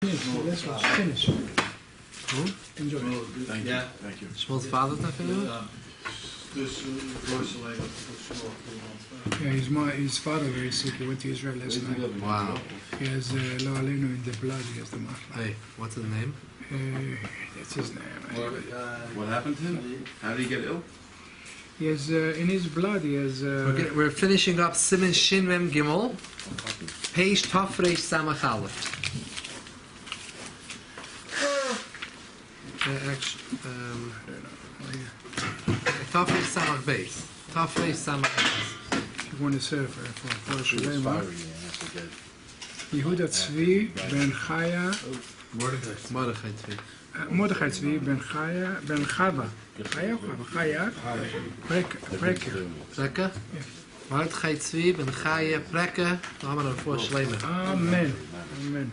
This was finished. Enjoy. Thank you. Thank you. Shmuel's father Yeah, his father very sick. He went to Israel last night. Wow. He has lo alenu in the blood. He has the mafla. Hey, what's his name? That's his name. What happened to him? How did he get ill? He has in his blood. He has. We're finishing up Siman Shin Mem Gimel, page Tafresh Samach Aleph. Tafresh Samach Beis. Tafresh Samach Beis. If you want to say for Shalema. Yehuda Tzvi ben Chaya. Mordechai Tzvi. Mordechai Tzvi ben Chaya ben Chava. Chaya. Preke? Mordechai Tzvi ben Chaya Preke. Amen for Shalema. Amen. Amen.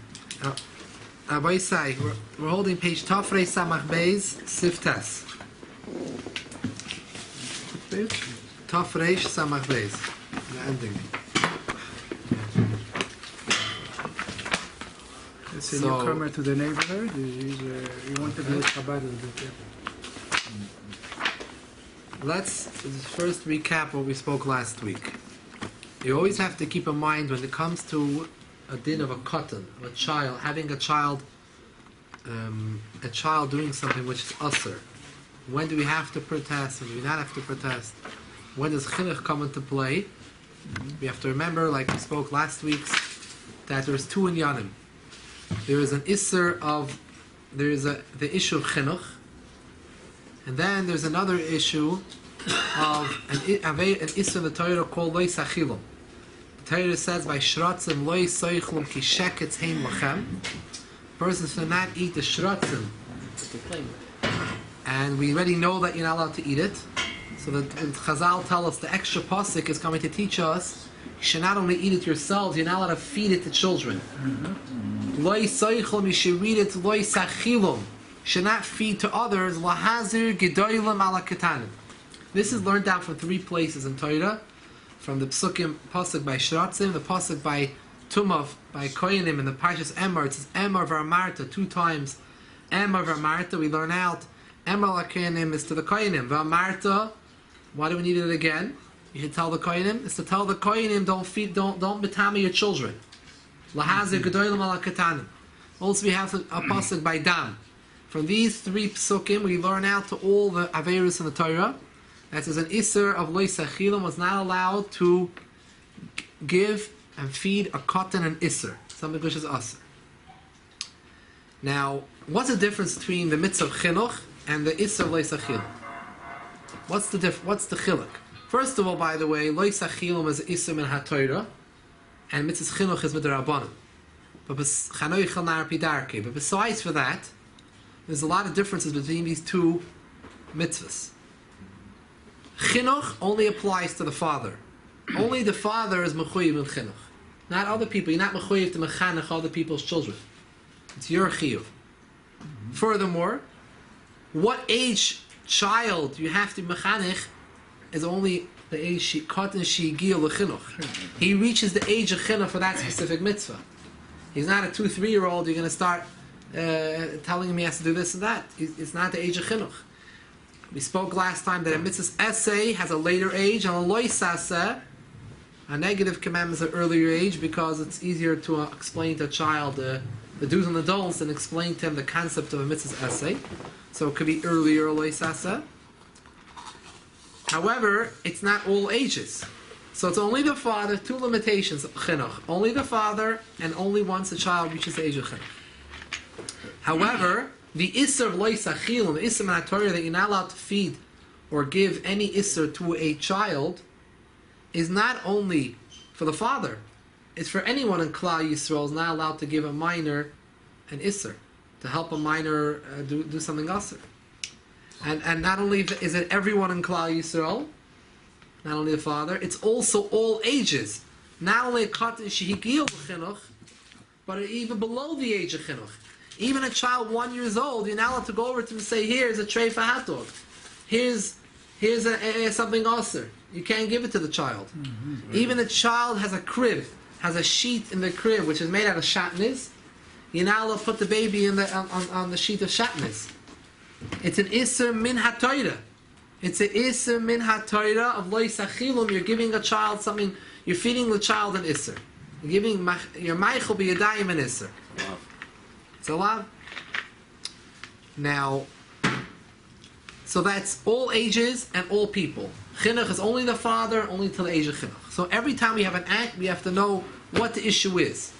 Rabbi Isai, we're holding page Tafresh Samach Beis, Siftas. Tafresh Samach Beis. The ending. It's a newcomer to the neighborhood. He wanted to be with Chabad a little bit. Let's first recap what we spoke last week. You always have to keep in mind when it comes to a din of a katan, of a child, having a child doing something which is usher. When do we have to protest? When do we not have to protest? When does chinuch come into play? We have to remember, like we spoke last week, that there's two inyanim. There is an isser of, the issue of chinuch, and then there's another issue of an isser in the Torah called lo yisachilum. The Torah says by shratzim lo yisachlum ki sheketz heim lachem. Persons should not eat the shratzim, and we already know that you're not allowed to eat it. So the Chazal tell us the extra pasuk is coming to teach us you should not only eat it yourselves, you're not allowed to feed it to children. Lo yisachlum, you should read it lo yisachilum. Should not feed to others. Lahazir gedolim ala ketanim. This is learned out from three places in Torah. From the psukim pasuk by Shratzim, the pasuk by Tumav, by Koyanim, and the Parshas Emor. It says Emor v'Amarta 2 times. Emor v'Amarta, we learn out. Emor l'Koyanim is to the Koyanim. V'Amarta, why do we need it again? You should tell the Koyanim. It's to tell the Koyanim, don't betama your children. Lahazir gedolim ala ketanim. Also we have a pasuk by Dam. From these 3 psukim, we learn out to all the Aveirus in the Torah that says an Isser of lo yisachilum was not allowed to give and feed a katan and Isser, something which is Asr. Now, what's the difference between the mitzvah of chinuch and the Isser of lo yisachilum? What's the chiluk? First of all, by the way, lo yisachilum is Isser min ha-Torah, and mitzvah chinuch is midrabanan. But besides for that, there's a lot of differences between these 2 mitzvahs. Chinuch only applies to the father. Only the father is mechuyev in chinuch. Not other people. You're not mechuyev to mechanech other people's children. It's your chiyuv. Furthermore, what age child you have to mechanech is only the age katan she'igil lechinuch. He reaches the age of chinuch for that specific mitzvah. He's not a 2-3-year-old. You're going to start telling him he has to do this and that. It's not the age of chinuch. We spoke last time that a mitzvah's essay has a later age, and a lo yisaseh, a negative commandment, is an earlier age because it's easier to explain to a child the do's and the don'ts and explain to him the concept of a mitzvah's essay. So it could be earlier lo yisaseh. However, it's not all ages. So it's only the father, 2 limitations, chinuch. Only the father, and only once the child reaches the age of chinuch. However, the Isser of lo yisachilum, the Isser min ha-Torah that you're not allowed to feed or give any Isser to a child, is not only for the father, it's for anyone in Klal Yisrael is not allowed to give a minor an Isser, to help a minor do something else. And not only is it everyone in Klal Yisrael, not only the father, it's also all ages. Not only a katan shehigil b'chinuch, but even below the age of chinuch. Even a child 1 year old, you're not allowed to go over to him and say, here's a tray for hot dog. Here's something usher. You can't give it to the child. Even a child has a crib, has a sheet in the crib which is made out of shatnez. you're not allowed to put the baby in on the sheet of shatnez. It's an Isser min HaTorah. It's an Isser min HaTorah of Lo Yisachilum. You're giving a child something, you're feeding the child an Isser. You're giving, your Meichel b'yadayim an Isser. It's allowed. Now, so that's all ages and all people. Chinuch is only the father, only till the age of Chinuch. So every time we have an act, we have to know what the issue is.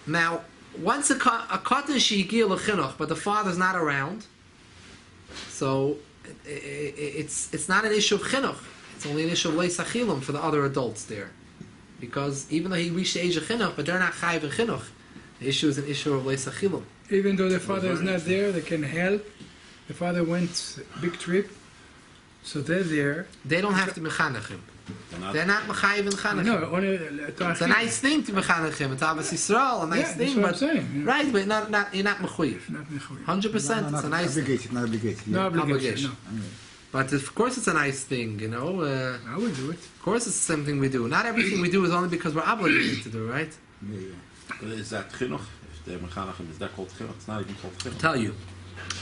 Now, once a katan she'igil l'chinuch, but the father's not around, so it's not an issue of chinuch. It's only an issue of leis achilim for the other adults there, because even though he reached the age of chinuch, but they're not chayiv in chinuch, the issue is an issue of leis achilim. Even though the father is not there, they can help. The father went big trip, so they're there. They don't have to mechanech him. They're not mechayiv in chanech. No, only it's a nice thing to mechanech him. It's Abbas Yisrael, a nice thing, but right, but you're not mechuyev. 100%. It's a nice thing. Not obligated. No obligation. No. But of course, it's a nice thing, you know. I would do it. Of course, it's the same thing we do. Not everything we do is only because we're obligated to do, right? Yeah. Is that chinuch? If they're mechanachim, is that called chinuch? It's not even called chinuch. Tell you,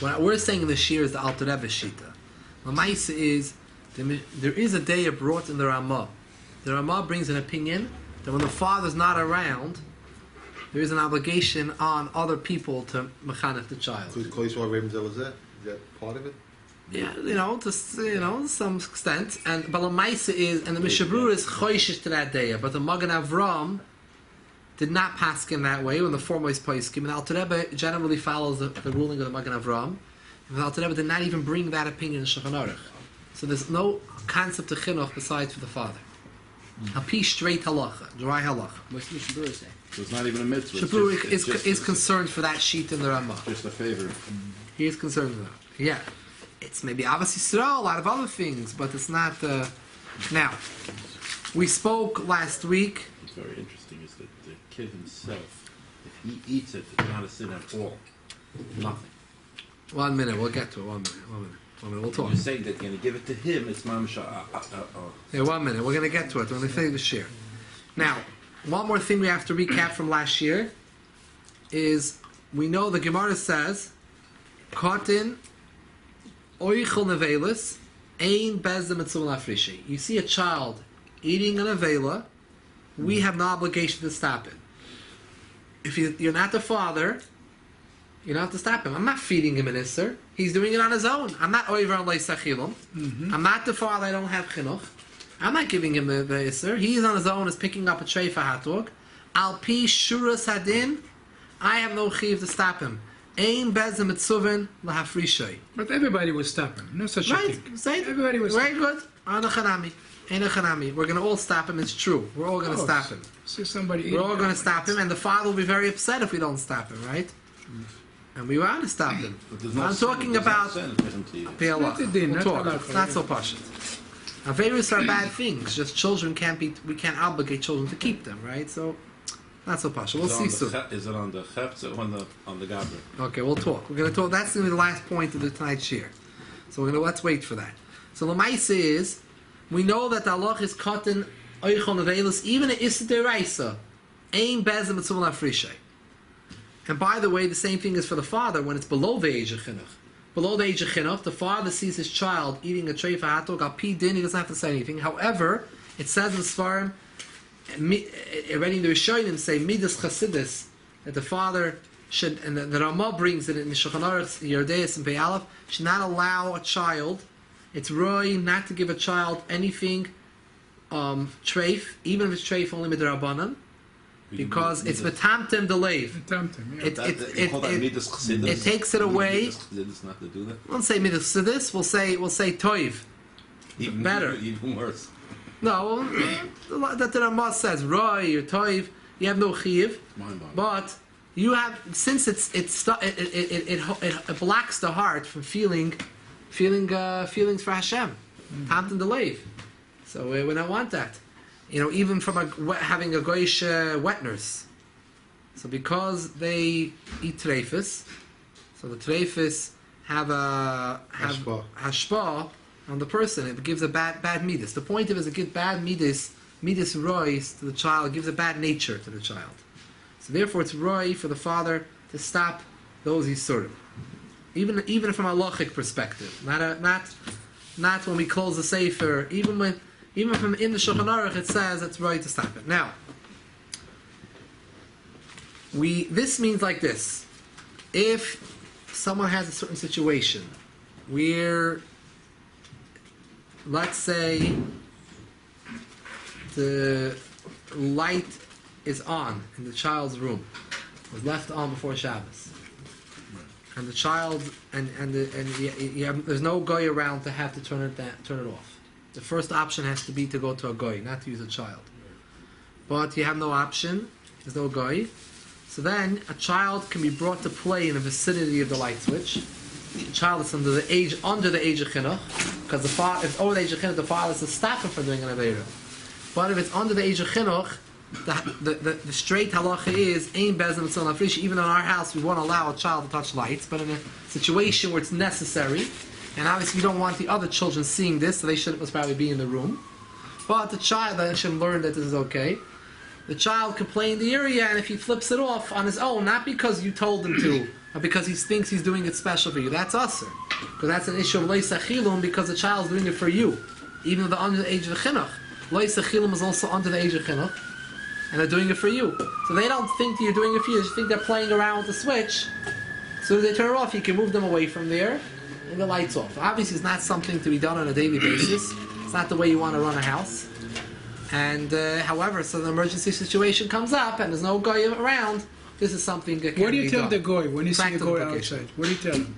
what we're saying in the shir is the Alter Rebbe shita. The ma'isa is there is a day brought in the Ramah. The Ramah brings an opinion that when the father's not around, there is an obligation on other people to mechanech the child. So Kol Yisrael Rebbe Zel is that part of it? Yeah, to some extent. And but the ma'isa is, and the Mishabur is choishish to that day. But the Magen Avram did not paskin that way when the foremost poskim. And the Alter Rebbe generally follows the ruling of the Magen Avram. And the Alter Rebbe did not even bring that opinion in Shulchan Aruch. So there's no concept of chinuch besides for the father. A piece straight halacha, dry halacha. What's the Shabur say? So it's not even a mitzvah. Shabur is concerned for that sheet in the Ramah. Just a favor. He is concerned with that. Yeah. It's maybe Avas Yisrael, a lot of other things, but it's not... Now, we spoke last week... What's very interesting is that the kid himself, if he eats it, it's not a sin at all. Nothing. 1 minute, we'll get to it. 1 minute, we'll talk. You're saying that you're going to give it to him, it's mamash. Yeah, 1 minute, we're going to get to it. We're going to finish the share. Now, one more thing we have to recap from last year is we know the Gemara says, Kotin oichel nevelis ein bezdem etzum lafrishi. You see a child eating an avela, we have no obligation to stop it. If you're not the father, you don't have to stop him. I'm not feeding him an isser. He's doing it on his own. I'm not over on leisachilum. I'm not the father. I don't have chinuch. I'm not giving him the isser. He's on his own. Is picking up a tray for hot dog. Al pi shuras hadin. I have no chiv to stop him. Ein bezem etzuvin lahafrishay. But everybody was stopping. No such a thing. Say everybody was very good. Anachanami. Einachanami. We're going to all stop him. It's true. We're all going to stop him. See somebody. We're all going to stop him, and the father will be very upset if we don't stop him, right? And we want to stop him. I'm talking about PLA. We'll talk. It's not so pashut. Averis are bad things. Just children we can't obligate children to keep them, right? So, not so pashut. We'll see soon. Is it on the chepz or on the gabra? Okay, we'll talk. We're going to talk. That's going to be the last point of the tonight's shir. So let's wait for that. So the ma'isa is, we know that the halach is cotton oichon avelis, even a issa deraisa, ein bezem etzum lafrishay. And by the way, the same thing is for the father when it's below the age of chinuch. Below the age of chinuch, the father sees his child eating a tray for hot dog, al pi din, he doesn't have to say anything. However, it says in Sfarim, already in the Rishonim say, midas chasidis, that the father should, and the Ramah brings it in the Shulchan Aruch, Yerdeis and Pei Aleph, should not allow a child, it's roy not to give a child anything, treif, even if it's treif only midrabanan, because it's metamtem delayv. It takes it away. Not to do that. We won't say midas chassidus. We'll say toiv. Even better. Even worse. No, that the Ramah says roy or toiv. You have no chiv, but you have, since it blocks the heart from feeling feelings for Hashem. Tamtem delayv. So we don't want that. Even from having a goyish wet nurse. So because they eat treifus, so the treifus have hashpa on the person. It gives a bad midas. The point of it is it gives bad midas rois to the child. It gives a bad nature to the child. So therefore, it's right for the father to stop those Yisurim. Even from a logic perspective, not when we close the Sefer. Even from in the Shulchan Aruch, it says it's right to stop it. Now, this means like this: if someone has a certain situation where, let's say, the light is on in the child's room, was left on before Shabbos, and the child there's no guy around to have to turn it off. The first option has to be to go to a guy, not to use a child. But you have no option. There's no guy. So then a child can be brought to play in the vicinity of the light switch. The child is under the age of Chinuch, because if it's over the age of Chinuch, the father is to stop him from doing an Aveira. But if it's under the age of Chinuch, the straight halacha is Ein Bezin Mitzvah Nafrish. Even in our house, we won't allow a child to touch lights, but in a situation where it's necessary, and obviously we don't want the other children seeing this, so they shouldn't most probably be in the room. But the child should learn that this is okay. The child can play in the area, and if he flips it off on his own, not because you told him to, but because he thinks he's doing it special for you, that's usher. Because that's an issue of Leis Achilum, because the child's doing it for you, even though they're under the age of Chinuch. Leis Achilum is also under the age of Chinuch, and they're doing it for you. So they don't think that you're doing it for you, they just think they're playing around with the switch. So as they turn it off, you can move them away from there, and the light's off. Obviously, it's not something to be done on a daily basis. It's not the way you want to run a house. And however, so the emergency situation comes up, and there's no guy around. This is something that can be done. What do you tell the guy when you see a guy outside? What do you tell him?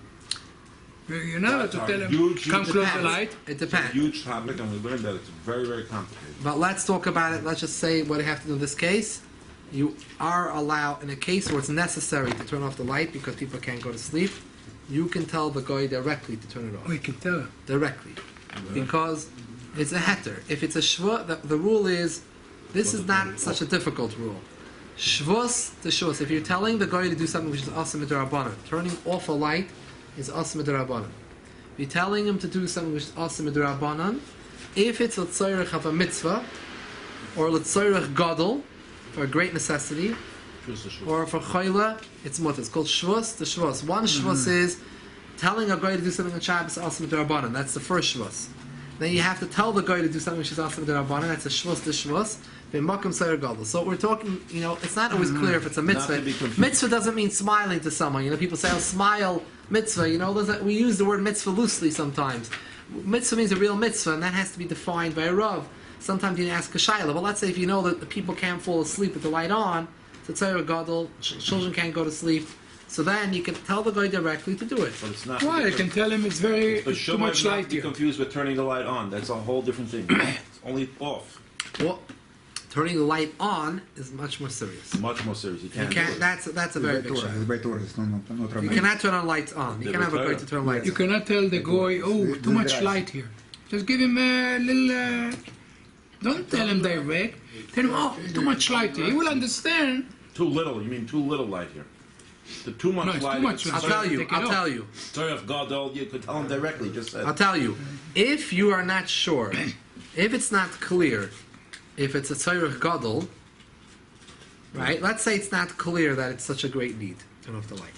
You're not allowed to tell him, come close the light. It depends. It's a huge topic, and we learned that it's very, very complicated. But let's talk about it. Let's just say what you have to do in this case. You are allowed, in a case where it's necessary to turn off the light because people can't go to sleep, you can tell the guy directly to turn it off. Oh, you can tell him. Directly. Because it's a heter. If it's a shvua, the rule is, this is not such a difficult rule. Shvus to shvus. If you're telling the guy to do something which is asim midrabanan, turning off a light is asim midrabanan. If you're telling him to do something which is asim midrabanan, if it's l'tzayrich of a mitzvah, or l'tzayrich gadol, for a great necessity, or for chayla, it's mutter. It's called shvus to shvus. One shvus is telling a guy to do something on Shabbos asim midrabanan. That's the first shvus. Then you have to tell the guy to do something which is asim midrabanan. That's a shvus to shvus. So we're talking, it's not always clear if it's a mitzvah. Mitzvah doesn't mean smiling to someone. People say, oh, smile, mitzvah. We use the word mitzvah loosely sometimes. Mitzvah means a real mitzvah, and that has to be defined by a Rav. Sometimes you ask a shayla. But let's say if you know that the people can't fall asleep with the light on, so tzayir gadol, children can't go to sleep, so then you can tell the guy directly to do it. But it's not. Why? I can tell him it's too much light here. Confused with turning the light on. That's a whole different thing. It's only off. Well, turning the light on is much more serious. Much more serious. You can't. That's a very big shayla. You cannot turn on lights on. You cannot have a guy to turn lights on. You cannot tell the guy, oh, too much light here. Just give him a little. Don't tell him direct. Tell him, oh, too much light here. He will understand. Too little. You mean too little light here? The too much light. Too much. I'll tell you. Sorry, if God, you could tell him directly. Just said. I'll tell you. If you are not sure, if it's not clear, if it's a tzorech gadol, right? Let's say it's not clear that it's such a great need to turn off the light.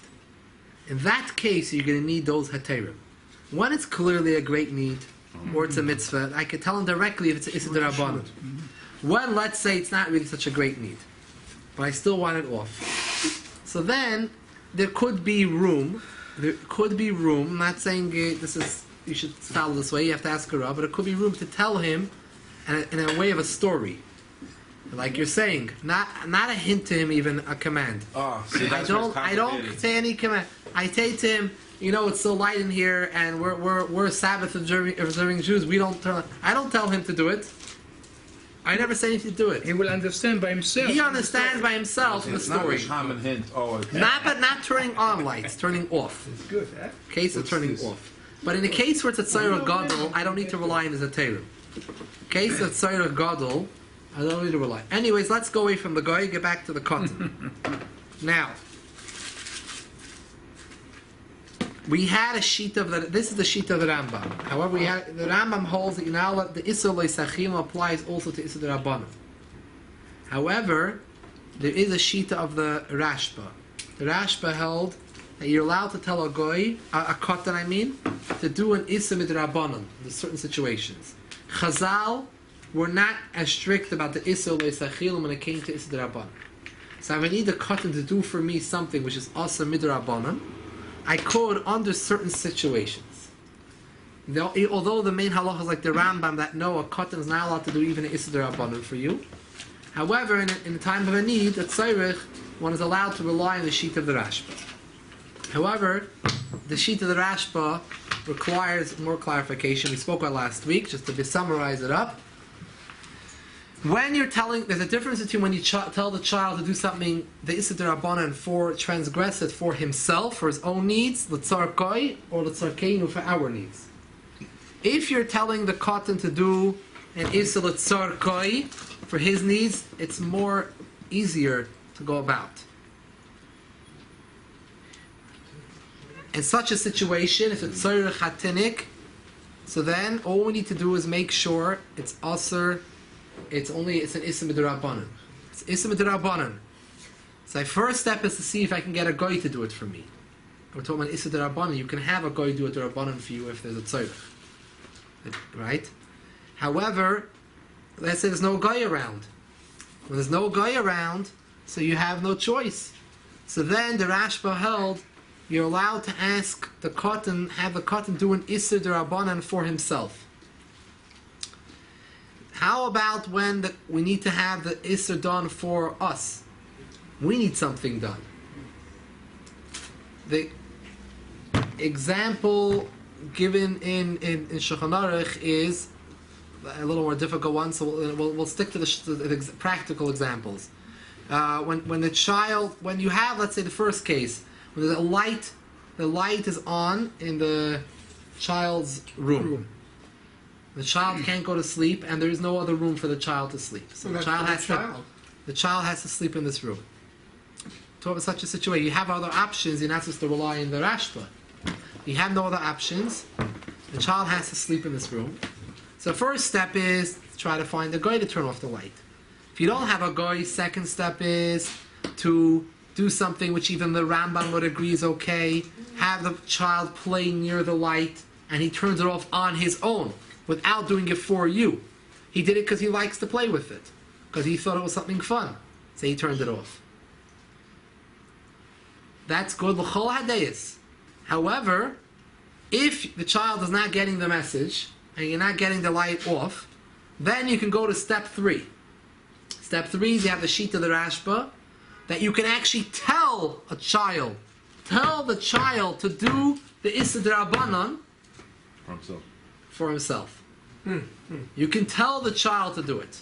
In that case, you're going to need those heterim. When it's clearly a great need, or it's a mitzvah, I can tell him directly if it's Issa D'Rabbanan. When, let's say, it's not really such a great need, but I still want it off. So then, there could be room. I'm not saying this is, you should follow this way, you have to ask her up, but it could be room to tell him in a way of a story. Like you're saying, not a hint to him, even a command. I don't say any command. I say to him, it's so light in here, and we're Sabbath observing Jews. We don't turn. I don't tell him to do it. I never say anything to do it. He will understand by himself. He understands by himself the story. It's not a common hint. Not turning on lights, turning off. It's good, huh? Case of turning off. But in a case where it's a tzayir gadol, I don't need to rely on his atayrim. Case of tzayir gadol, I don't need to rely. Anyways, let's go away from the guy. Get back to the cotton. Now. We had a sheet of this is the sheet of the Rambam. However, the Rambam holds that the Issa L'Sachim applies also to Issa D'Rabbanan. However, there is a shita of the Rashba. The Rashba held that you're allowed to tell a goy, a katan I mean, to do an issa midrabanan in certain situations. Chazal were not as strict about the issa le'sachilim when it came to issa drabanan. So if I need a katan to do for me something which is asa midrabanan, I could under certain situations. Although the main halacha is like the Rambam that no, a katan is not allowed to do even an issa drabanan for you. However, in the time of a need, at tzorich, one is allowed to rely on the sheet of the Rashba. However, the sheet of the Rashba requires more clarification. We spoke about last week, just to summarize it up. When you're telling, there's a difference between when you tell the child to do something, the Issa D'Rabbanan, for transgress it for himself, for his own needs, l'tzar koi, or l'tzar keinu, for our needs. If you're telling the katan to do an Issa l'tzar koi, for his needs, it's more easier to go about. In such a situation, if it's tzorich hatinik, so then all we need to do is make sure it's aser. It's an issa midrabanan. It's issa midrabanan. So my first step is to see if I can get a goy to do it for me. We're talking about issa midrabanan. You can have a goy do a midrabanan for you if there's a tzorich, right? However, let's say there's no goy around. When there's no goy around, so you have no choice. So then the Rashba held you're allowed to ask the katan, have the katan do an issa d'Rabbanan for himself. How about when we need to have the issa done for us? We need something done. The example given in Shulchan Aruch is a little more difficult one, so we'll stick to the practical examples. When the child, when you have, let's say the first case, when the light is on in the child's room. The child can't go to sleep, and there is no other room for the child to sleep. So the child has to sleep in this room. To have such a situation, you have other options. You're not supposed to rely on the Rashba. You have no other options. The child has to sleep in this room. So the first step is to try to find a guy to turn off the light. If you don't have a guy, second step is to do something which even the Rambam would agree is okay. Have the child play near the light, and he turns it off on his own, without doing it for you. He did it because he likes to play with it, because he thought it was something fun. So he turned it off. That's good l'chol hadayis. However, if the child is not getting the message, and you're not getting the light off, then you can go to step 3. Step 3 is you have the sheet of the Rashba, that you can actually tell the child to do the Issa D'Rabbanan for himself. You can tell the child to do it.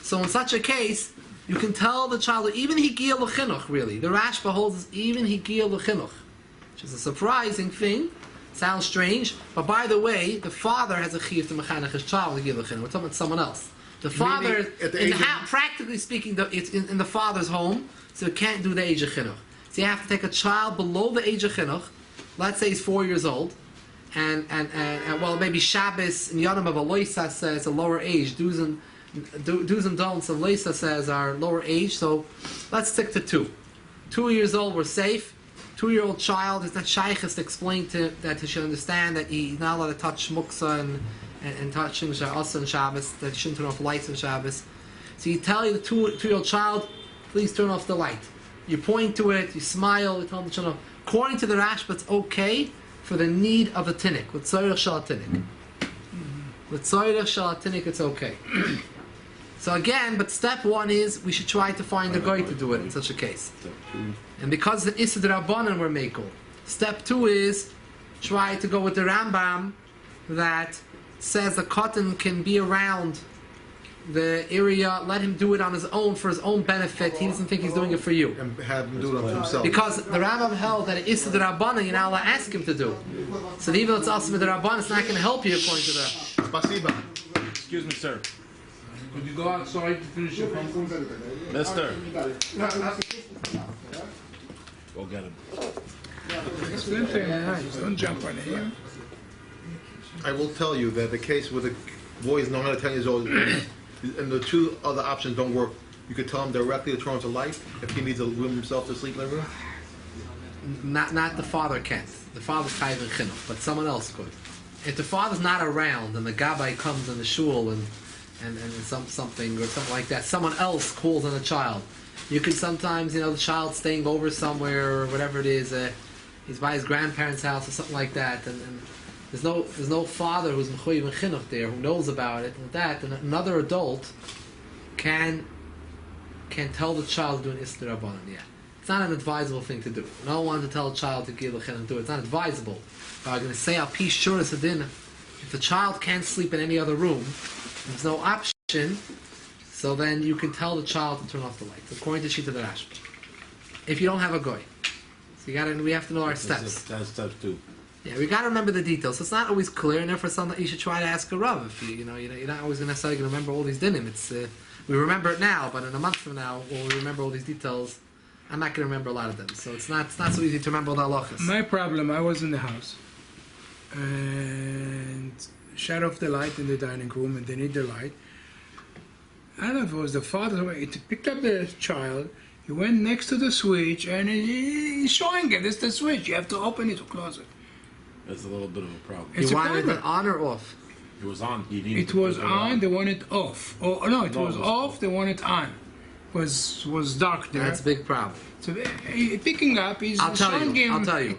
So in such a case, you can tell the child, even Higiya L'Chinuch, really. The Rashba holds even Higiya L'Chinuch, which is a surprising thing. Sounds strange, but by the way, the father has a chiyuv to mechanech his child Higiya L'Chinuch. We're talking about someone else. The father, practically speaking, it's in the father's home, so it can't do the age of chinuch. So you have to take a child below the age of chinuch. Let's say he's 4 years old, and well, maybe Shabbos and Yom of Aloisa says a lower age. Do's and don'ts of Loisa says are lower age. So let's stick to 2. 2 years old, we're safe. 2-year-old child is not shaykhs to explain to that he should understand that he's not allowed to touch muksa and touching us on Shabbos, that he shouldn't turn off lights on Shabbos. So you tell the 2-year-old child, please turn off the light. You point to it, you smile, you tell them to turn off. According to the Rashba, it's okay for the need of a tinnik. With tzorich shel tinnik. With tzorich shel tinnik, it's okay. So again, but step 1 is we should try to find a guy to do it in such a case. And because the Issa D'Rabbanan were mekel, step 2 is try to go with the Rambam that says the katan can be around the area, let him do it on his own for his own benefit. He doesn't think he's doing it for you. And have him do it on himself. Because the Rambam held that it is the Rabbanan, you're not allowed to ask him to do. So even though it's also the Rabbanan, it's not going to help you according to that. Spasiba. Excuse me, sir. Could you go outside to finish your pumpkin? Mister. Go get him. Don't jump on him. I will tell you that the case with the boy is no matter 10 years old, and the 2 other options don't work you could tell him directly to turn off the light if he needs a room himself to sleep in the room? Not the father can't. The father's chayiv in chinuch, but someone else could. If the father's not around and the gabbai comes in the shul and something like that, someone else calls on the child. You could sometimes, the child staying over somewhere or whatever it is, he's by his grandparents' house or something like that, and there's no father who's mechuyev in chinuch there who knows about it and that, and another adult can tell the child to do an Isser Rabbanan. Yeah, it's not an advisable thing to do. No one to tell a child to give a chinuch do it. It's not advisable. But I'm going to say al pi shuras adin, if the child can't sleep in any other room, there's no option. So then you can tell the child to turn off the lights, according to Shita the Rashba. If you don't have a goy, so we have to know our steps. That's step 2. Yeah, we got to remember the details. It's not always clear, and therefore something you should try to ask a rav. If you're not always necessarily going to remember all these dinim. It's we remember it now, but in a month from now, when we remember all these details, I'm not going to remember a lot of them. So it's not so easy to remember all the halachas. My problem, I was in the house and shut off the light in the dining room, and they need the light. I don't know if it was the father. He picked up the child. He went next to the switch, and he's showing it. It's the switch. You have to open it or close it. That's a little bit of a problem. It's You a wanted problem. it on or off? It was on. He needed It to was put it on. They want it off. Oh no, it No, was it was off. off. They want it on. Was dark there. That's a big problem. So picking up, he's I'll tell showing you. him. I'll tell you.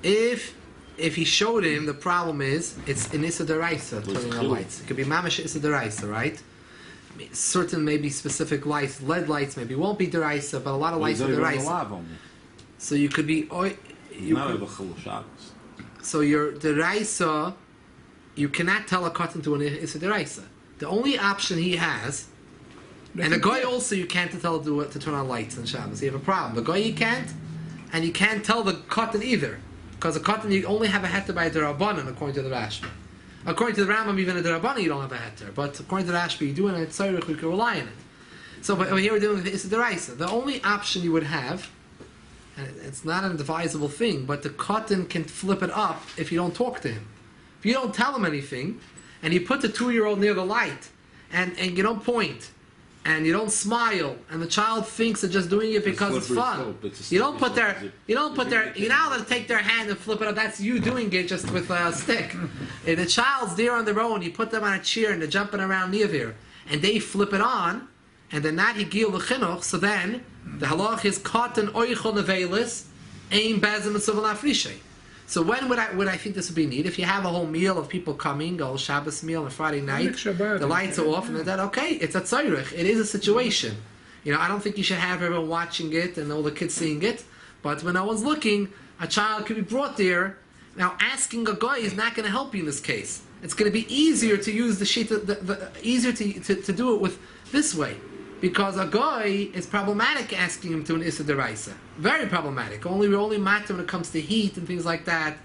If he showed him, the problem is it's an Issa Deraisa turning on chilly. lights. It could be mamash Issa Deraisa, right? I mean, certain maybe specific lights, LED lights maybe won't be Deraisa, but a lot of lights are Deraisa. So you could be. Not of a chilul Shabbos. So your Deraisa, you cannot tell a cotton to an Issa Deraisa. The only option he has. And the guy also you can't tell to turn on lights on Shabbos. You have a problem. The guy you can't, and you can't tell the cotton either, because the cotton you only have a heter by a derabanan according to the Rashba. According to the Rambam, even a derabanan you don't have a heter, but according to the Rashba you do, and it's tzarich we can rely on it. So, but here we're dealing with the deraisa. The only option you would have, and it's not an advisable thing, but the cotton can flip it up if you don't talk to him. If you don't tell him anything, and you put the 2-year-old near the light, and you don't point. And you don't smile, and the child thinks they're just doing it because it's fun. You don't put their, you're not allowed to take their hand and flip it up. That's you doing it just with a stick. If the child's there on their own, you put them on a chair and they're jumping around near there, and they flip it on, and they're not higil l'chinuch. So then the halach is cotton oichol nevelis, aim bezim and afrishay. So when would I think this would be neat? If you have a whole meal of people coming, a whole Shabbos meal on Friday night, the lights are off, and then okay, it's a tzorich. It is a situation. I don't think you should have everyone watching it and all the kids seeing it. But when no one's looking, a child could be brought there. Now, asking a guy is not going to help you in this case. It's going to be easier to use the sheet, easier to do it with this way. Because a guy is problematic asking him to an Issa Deraisa. Very problematic. We're only matter when it comes to heat and things like that.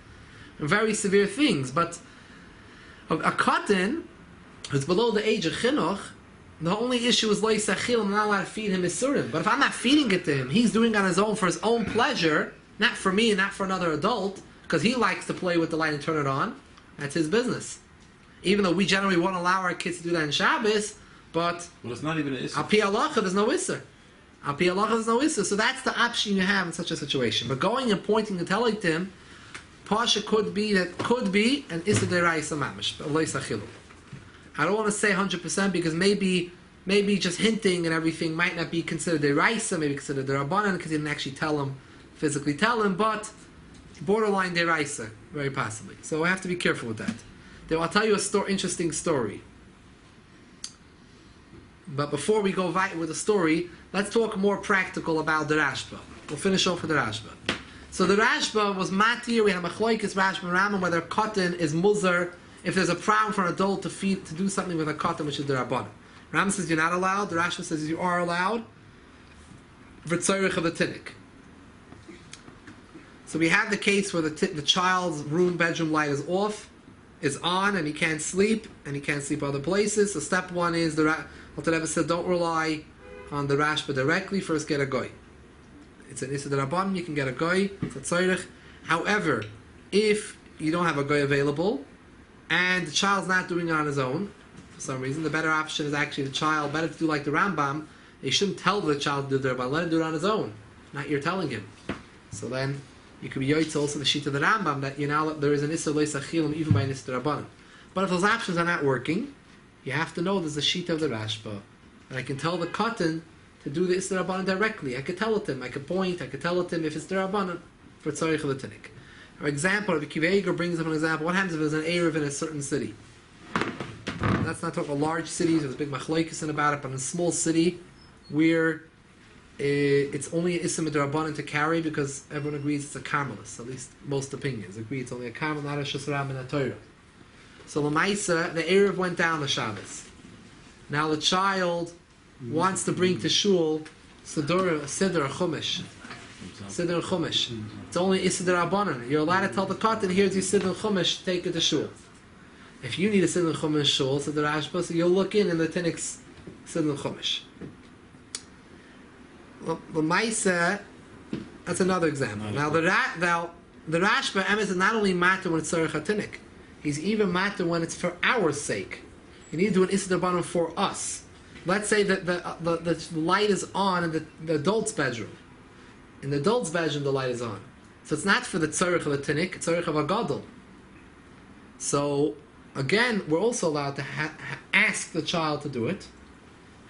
Very severe things. But a cotton who's below the age of chinuch, the only issue is lo yisachil, I'm not allowed to feed him isurim. But if I'm not feeding it to him, he's doing it on his own for his own pleasure, not for me and not for another adult, because he likes to play with the light and turn it on, that's his business. Even though we generally won't allow our kids to do that in Shabbos, but it's not even an issue. Al pi halacha, there's no isser. Al pi halacha, there's no isser. So that's the option you have in such a situation. But going and pointing and telling him, Pasha could be an isser deraisa mamish, but lo yisachilu. I don't want to say 100% because maybe just hinting and everything might not be considered deraisa, maybe considered derabanan because he didn't actually physically tell him, but borderline deraisa, very possibly. So I have to be careful with that. Then I'll tell you a interesting story. But before we go with the story, let's talk more practical about the Rashba. We'll finish off with the Rashba. So the Rashba was matir. We had a machloikis Rashba and Rambam whether cotton is muzar if there's a problem for an adult to do something with a cotton, which is the Rabbanan. Rambam says you're not allowed. The Rashba says you are allowed. V'tzorich of the tinnik. So we have the case where the child's bedroom light is off, is on, and he can't sleep other places. So step one is the Rebbe said, don't rely on the Rashba directly. First, get a goy. It's an Issa D'Rabbanan. You can get a goy. It's a tzorich. However, if you don't have a goy available and the child's not doing it on his own for some reason, the better option is actually the child. Better to do like the Rambam, You shouldn't tell the child to do it, but let him do it on his own. Not you're telling him. So then, you could be yoitz also the sheet of the Rambam that there is an Isser Leis Achilim even by an Isser Rabbanan. But if those options are not working, you have to know there's a sheet of the Rashba. And I can tell the cotton to do the Isser Rabbanan directly. I could tell it to him. I could point. I could tell it to him if it's the Rabbanan for Tzarech of the Tinnik. For example, if Akiva Eiger brings up an example, what happens if there's an Erev in a certain city? That's not talking about large cities, there's a big machlokes about it, but in a small city where it's only an Issa Midrabanan to carry because everyone agrees it's a Karmelis, at least most opinions agree it's only a Karmel, not a Shasram and a Torah. So Lamaisa, the Erev went down the Shabbos. Now the child wants to bring to Shul Siddur Chumash. Siddur Chumash. It's only Issa Midrabanan. You're allowed to tell the cotton, here's your Siddur Chumash, take it to Shul. If you need a Siddur Chumash Shul, so the Rashba, so you'll look in the Tinnik's Siddur Chumash. Well, the Maisa, that's another example. Now the Rashba Emes is not only matter when it's Tzarech HaTinnik, he's even matter when it's for our sake. You need to do an Issa D'Rabbanan for us. Let's say that the light is on in the adult's bedroom. In the adult's bedroom, the light is on. So it's not for the Tzarech of the Tinnik, it's Tzarech of a Gadol. So again, we're also allowed to ask the child to do it.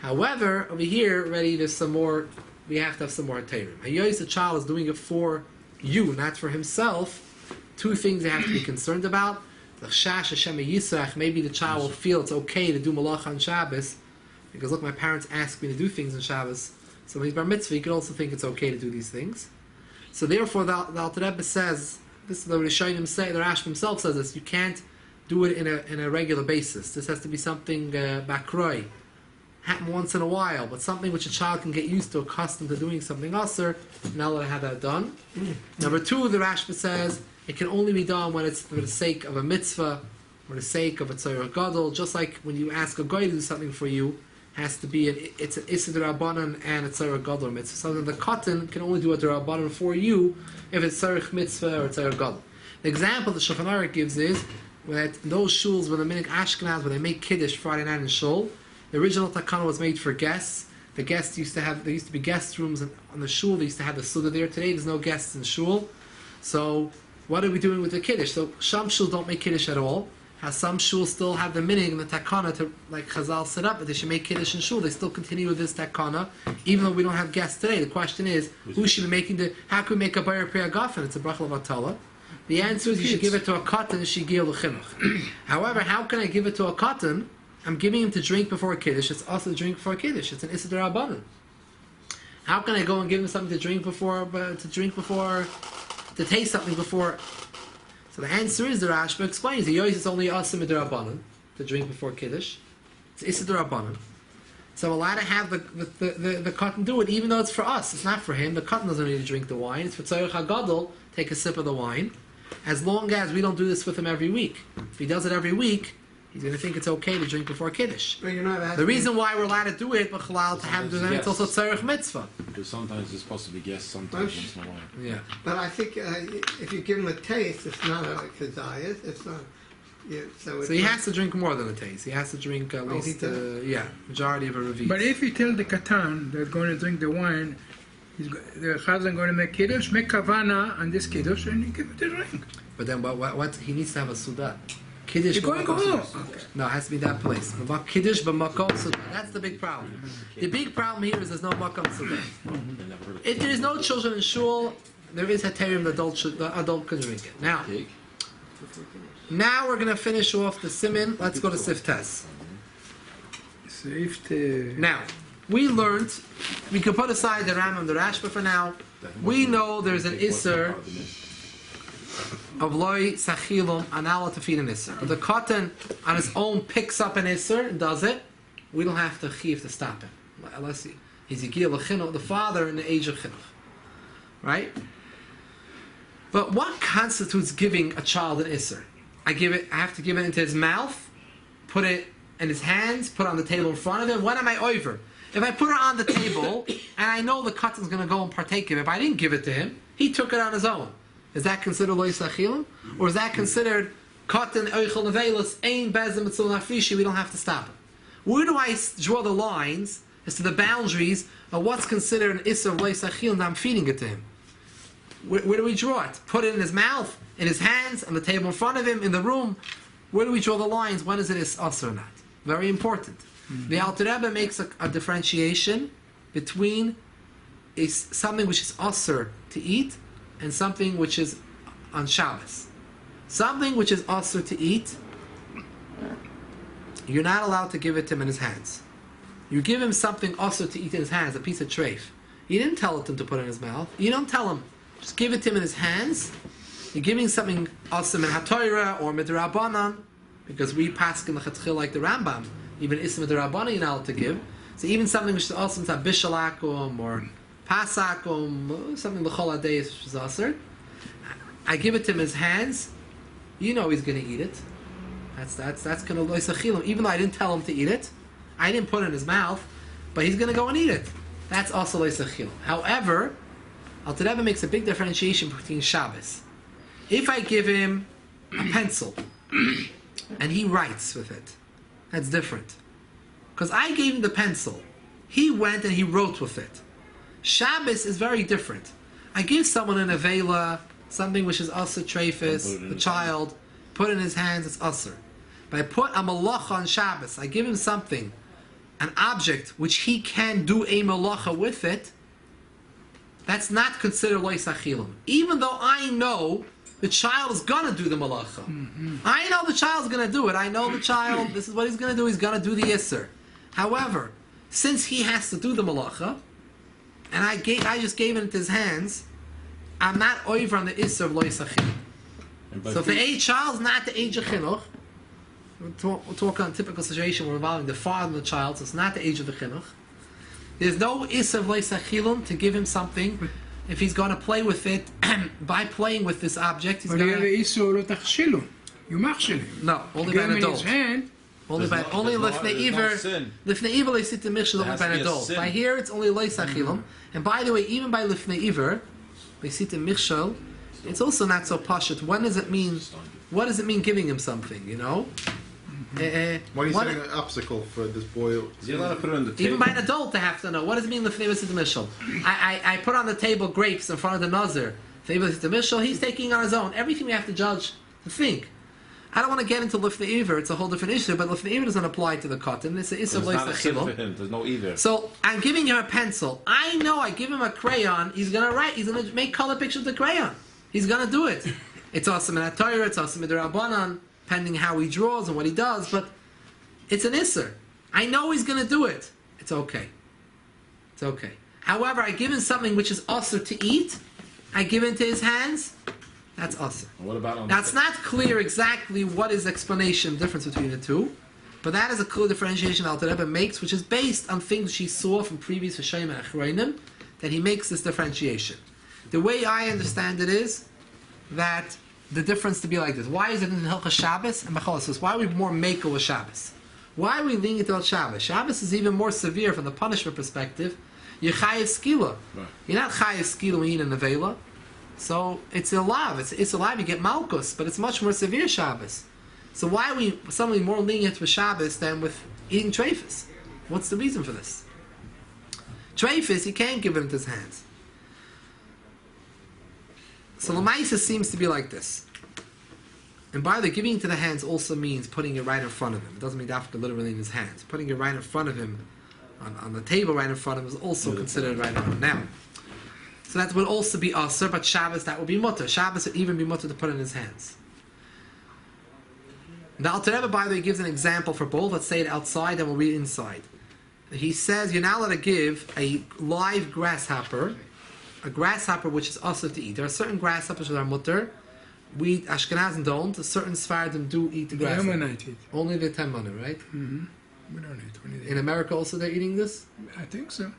However, over here, already there's some more. We have to have some more teirim. Hayos, the child is doing it for you, not for himself. Two things you have to be concerned about. Maybe the child will feel it's okay to do malach on Shabbos because look, my parents asked me to do things on Shabbos. So when he's bar mitzvah, he could also think it's okay to do these things. So therefore, the Alter Rebbe says this. The Rishonim say, the Rashba himself says this. You can't do it in a regular basis. This has to be something bakroi, happen once in a while, but something which a child can get used to, accustomed to doing something aser. Now that I have that done. Number two, the Rashba says it can only be done when it's for the sake of a mitzvah, or the sake of a tzorah gadol. Just like when you ask a guy to do something for you, has to be it's an issa d'Rabbanan and a tzorah gadol mitzvah. So the cotton can only do a d'Rabbanan for you if it's tzorah mitzvah or tzorah gadol. The example the Shulchan Aruch gives is that those shuls where the minik Ashkenaz, when they make kiddush Friday night in shul, the original takana was made for guests. The guests there used to be guest rooms on the shul. They used to have the suda there. Today there's no guests in shul. So what are we doing with the kiddush? So some shul don't make kiddush at all. How some shul still have the minig and the takana to, like Chazal set up, that they should make kiddush in shul. They still continue with this takana, even though we don't have guests today. The question is, who should be making how can we make a bayar priya gafen? It's a bracha levatala. The answer is you should give it to a cotton, shigil l'chinuch. However, how can I give it to a cotton? I'm giving him to drink before kiddush. It's also to drink before kiddush. It's an issa d'Rabbanan. How can I go and give him something to drink before, to taste something before? So the answer is, the Rashba explains, the yois is only issa d'Rabbanan, to drink before kiddush. It's issa d'Rabbanan. So I'm allowed to have the cotton do it, even though it's for us. It's not for him. The cotton doesn't need to drink the wine. It's for tzorech hagadol, take a sip of the wine. As long as we don't do this with him every week. If he does it every week, he's going to think it's okay to drink before kiddush. But you're not the reason why we're allowed to do it, but halal to have to do that, it's also tzarech mitzvah. Because sometimes it's supposed to be guests, sometimes once in a while. Yeah. But I think if you give him a taste, it's not a kedayah. It's not. Yeah, so he has to drink more than a taste. He has to drink at least, majority of a revi. But if you tell the katan they're going to drink the wine, the chazan going to make kiddush, make kavana on this kiddush, and you give it a drink. But then what he needs to have a suda. Kiddush. You're going home. No, it has to be that place. Kiddush b'makom suda. That's the big problem. The big problem here is there's no makom suda. If there is no children in shul, there is heterim the adult can drink it. Now we're going to finish off the siman. Let's go to Siftes. Now, we learned, we can put aside the Ram and the Rashba for now. We know there's an Isser of loy sachilum anala to feed an Isser. But the cotton on its own picks up an Isser and does it. We don't have to chiv to stop him. Unless he's the father in the age of chinuch. Right? But what constitutes giving a child an Isser? I have to give it into his mouth, put it in his hands, put it on the table in front of him. When am I over? If I put it on the table and I know the cotton's going to go and partake of it, but I didn't give it to him, he took it on his own. Is that considered lo yisachilim? Or is that considered cotton oichel nevelos ein bezem mitzvah nafrishi? We don't have to stop him. Where do I draw the lines as to the boundaries of what's considered an Isser of Leis Achil, and I'm feeding it to him. Where do we draw it? Put it in his mouth, in his hands, on the table in front of him, in the room. Where do we draw the lines? When is it Isser or not? Very important. The Alter Rebbe makes a differentiation between something which is Isser to eat and something which is on Shabbos. Something which is Isser to eat, you're not allowed to give it to him in his hands. You give him something Isser to eat in his hands, a piece of treif. You didn't tell him to put it in his mouth. You don't tell him. Just give it to him in his hands. You're giving something Isser min HaTorah or midrabanan, because we pass in the Chatchil like the Rambam. Even Isser midrabanan you're not allowed to give. So even something which is Isser to Bishalakum or Pasakum, something L'chol HaDeis which is Isser, I give it to him in his hands. You know he's going to eat it. That's going to lois achilim. Even though I didn't tell him to eat it, I didn't put it in his mouth, but he's going to go and eat it. That's also lois achilim. However, Alter Rebbe makes a big differentiation between Shabbos. If I give him a pencil and he writes with it, that's different. Because I gave him the pencil, he went and he wrote with it. Shabbos is very different. I give someone an avela, something which is Asr Treifis, a child, put in his hands, it's Asr. But I put a malacha on Shabbos, I give him something, an object which he can do a malacha with it, that's not considered lois achilim. Even though I know the child is going to do the malacha. I know the child's going to do it. I know the child, this is what he's going to do, he's going to do the Isser. However, since he has to do the malacha, and I just gave it into his hands, I'm not over on the Isser of lois achilim. So if the age child's not the age of chinuch, we'll talk on a typical situation where we're involving the father and the child, so it's not the age of the chinuch. There's no Isser of lois achilim to give him something. If he's going to play with it, by playing with this object, he's going to... You machshel him. No, only by an adult. Only lifnei iver. Lifnei iver leisit the michshel only by an adult. By here, it's only lois achilim. And by the way, even by lifnei iver, leisit the michshel, it's also not so pashut. What does it mean? What does it mean giving him something? You know. Why are you setting an obstacle for this boy? Is he allowed to put it on the table? Even by an adult, they have to know. What does it mean lifnei leisit the michshel? I put on the table grapes in front of the nazir. Lifnei leisit the michshel. He's taking on his own. Everything we have to judge and think. I don't want to get into lifnei iver. It's a whole different issue. But lifnei iver doesn't apply to the cotton. It's an issue of lois achilim. There's no either. So I'm giving him a pencil. I know I give him a crayon. He's gonna write. He's gonna make color pictures with the crayon. He's gonna do it. It's awesome in HaTorah. It's awesome in the Rabbanan, depending how he draws and what he does. But it's an Isser. I know he's gonna do it. It's okay. It's okay. However, I give him something which is Asr to eat. I give it into his hands. That's Asr. What about on Now it's not clear exactly what is the explanation difference between the two, but that is a clear differentiation Alter Rebbe makes, which is based on things he saw from previous Hashem and Achroinim, that he makes this differentiation. The way I understand it is that the difference to be like this. Why is it in Hilchah Shabbos and Bechol says why are we more makel with Shabbos? Why are we leaning about Shabbos? Shabbos is even more severe from the punishment perspective. You're chayiv skila. Right. You're not chayiv skila when you eat an avela. So it's alive. It's alive. You get malchus, but it's much more severe Shabbos. So why are we suddenly more lenient with Shabbos than with eating treifus? What's the reason for this? Treifus, you can't give it into his hands. So Lamaisa seems to be like this. And by the way, giving it to the hands also means putting it right in front of him. It doesn't mean after literally in his hands. Putting it right in front of him, on the table right in front of him, is also considered right in front of him. Now, so that would also be Asr, but Shabbos, that would be Mutter. Shabbos would even be Mutter to put in his hands. The Alter Rebbe, by the way, gives an example for both. Let's say it outside, and we'll read it inside. He says, you're not allowed to give a live grasshopper, a grasshopper which is Asr to eat. There are certain grasshoppers that are Mutter. We Ashkenazim don't. Certain Sfardim do eat the grasshopper. Only the 10 money, right? Mm-hmm. We don't eat 20. In America also they're eating this? I think so.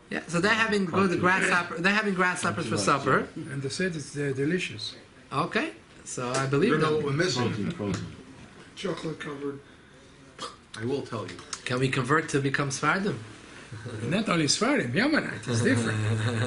Yeah, so they're having grasshopper. They're having grasshoppers for supper. And they said it's delicious. Okay, so I believe You know them. what we're missing? Chocolate covered. I will tell you. Can we convert to become Sfardim? Not only Sfarim, Yemenite is different.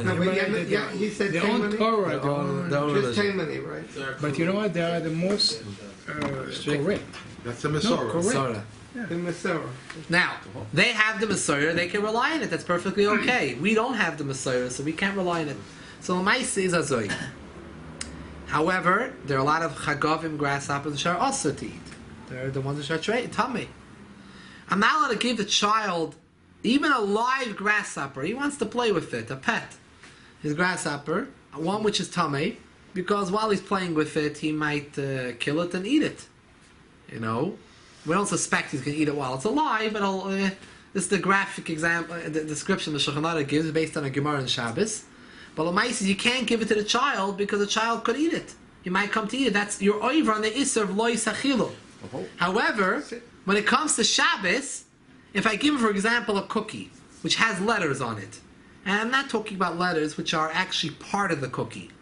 No, but yeah, he said Their own Taimani. Torah, Just Taimani, right? but you know what? They are the most correct. That's the No, Masorah. correct. Sorry. The Masorah. Now, they have the Messiah, they can rely on it, that's perfectly okay. We don't have the Messiah, so we can't rely on it. So the Maisa is Azoy. However, there are a lot of Chagavim, grasshoppers, which are also to eat. They're the ones which are tummy. I'm not allowed to give the child even a live grasshopper. He wants to play with it, a pet. His grasshopper, one which is tummy, because while he's playing with it, he might kill it and eat it. You know? We don't suspect he's going to eat it while it's alive, but this is the graphic example, the description the Shulchan Aruch gives based on a Gemara in Shabbos. But Lamai says you can't give it to the child because the child could eat it. He might come to eat it. That's your over on the Isser of Lo Yisachilu. However, when it comes to Shabbos, if I give him, for example, a cookie which has letters on it, and I'm not talking about letters which are actually part of the cookie,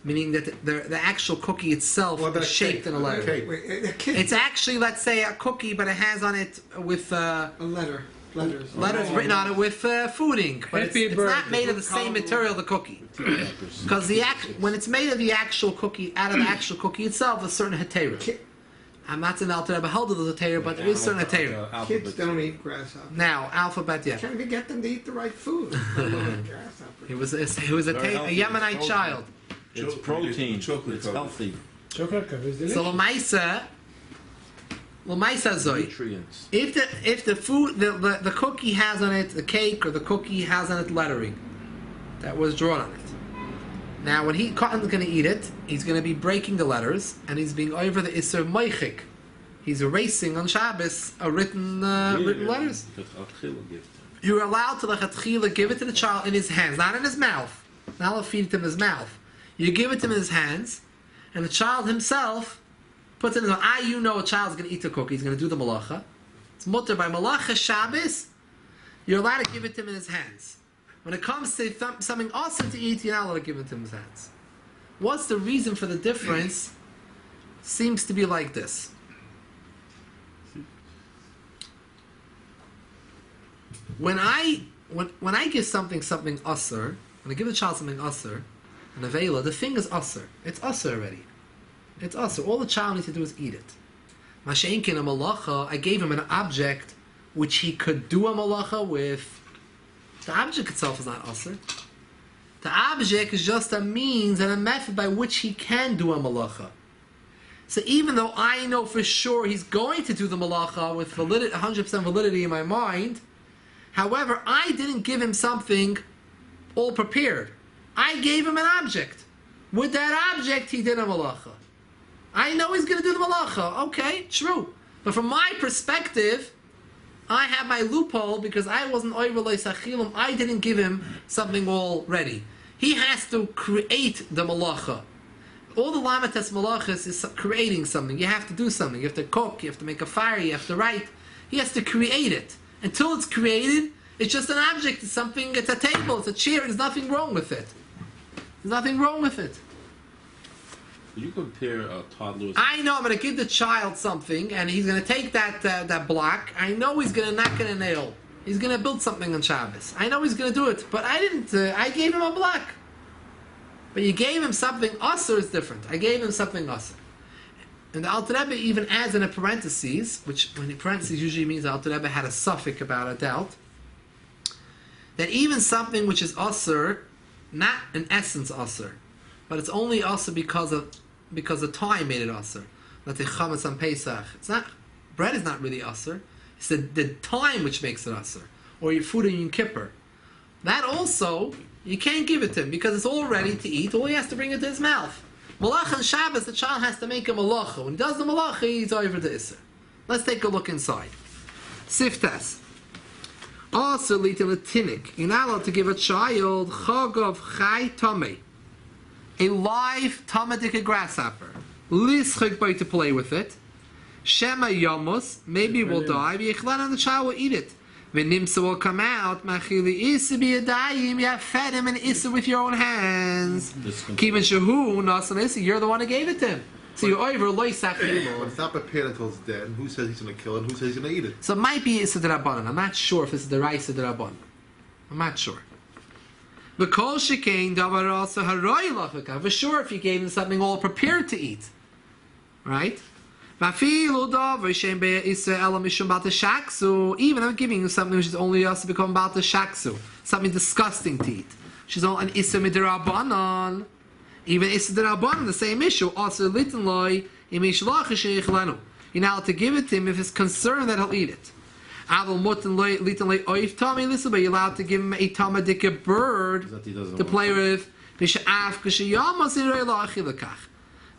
meaning that the actual cookie itself is shaped in a letter. It's actually, let's say, a cookie, but it has on it with A letter. letters written on it with food ink, but it's not made of the same material of the cookie. Because when it's made of the actual cookie, out of the actual cookie itself, there's certain hetera. I'm not saying Alter Rebbe held it as a hetera, but there is certain hetera. Kids don't eat grasshopper. Now, alphabet, yeah. Can't even get them to eat the right food. Grasshopper. He was a Yemenite child. It's protein. It's healthy. Chocolate cover is delicious. So L'maisa Zoy. Nutrients. If the food the cookie has on it the cake or the cookie has on it lettering that was drawn on it. Now when Cotton's going to eat it, he's going to be breaking the letters and he's being over the Isser Meichik. He's erasing on Shabbos written letters. You're allowed to lechatchila give it to the child in his hands, not in his mouth. Not allowed to feed it in his mouth. You give it to him in his hands, and the child himself puts it in his mouth. You know a child's going to eat the cookie. He's going to do the malacha. It's mutter by malacha Shabbos. You're allowed to give it to him in his hands. When it comes to something awesome to eat, you're not allowed to give it to him in his hands. What's the reason for the difference? Seems to be like this. When I give something usher, when I give a child something usher, an avela, the thing is usher. It's usher already. It's usher. All the child needs to do is eat it. Masha'inkin a malacha, I gave him an object which he could do a malacha with. The object itself is not usher. The object is just a means and a method by which he can do a malacha. So even though I know for sure he's going to do the malacha with 100% validity in my mind, however, I didn't give him something all prepared. I gave him an object. With that object, he did a malacha. I know he's going to do the malacha. Okay, true. But from my perspective, I have my loophole because I wasn't oivrlei sachilim. I didn't give him something all ready. He has to create the malacha. All the lamates malachas is creating something. You have to do something. You have to cook. You have to make a fire. You have to write. He has to create it. Until it's created, it's just an object. It's something. It's a table. It's a chair. There's nothing wrong with it. There's nothing wrong with it. You compare a toddler. I know I'm going to give the child something, and he's going to take that block. I know he's going to knock in a nail. He's going to build something on Shabbos. I know he's going to do it, but I didn't. I gave him a block. But you gave him something usher is different. I gave him something usher. And the Alter Rebbe even adds in a parentheses, which when the parentheses usually means the Alter Rebbe had a suffix about a doubt, that even something which is usher, not in essence usher, but it's only usher because the time made it usher. Let's say chametz on Pesach. It's not, bread is not really usher. It's the time which makes it usher. Or your food in Yom Kippur. That also, you can't give it to him because it's all ready to eat. All he has to bring it to his mouth. Malach and Shabbos, the child has to make a malacha. When he does the malacha, he's over the Isser. Let's take a look inside. Siftas. Also, litinik. You're not allowed to give a child chagov chai tomei, a live tomatic grasshopper. Lischik by to play with it. Shema yamos, maybe it will die. V'yichlan, and the child will eat it. V'nimsa will come out. Machili isa b'yadayim. You have fed him an isa with your own hands. Kivin shehu nasan isa. You're the one who gave it to him. So you're over loy But sachim. it's not prepared until it's dead. Who says he's going to kill it? Who says he's going to eat it? So it might be isa d'rabbanan. I'm not sure if it's the right isa d'rabbanan. I'm not sure. For sure, if you gave him something all prepared to eat, right? Even I'm giving you something which is only us to become about the shaksu, something disgusting to eat. She's on an issa midrabanan. Even issa midrabanan, the same issue. Also, litin loy imishlach sheichlanu. You're now allowed to give it to him if he's concerned that he'll eat it. Avol mutin loy litin loy oif tami listen, but you're allowed to give him a tamadika bird to play with.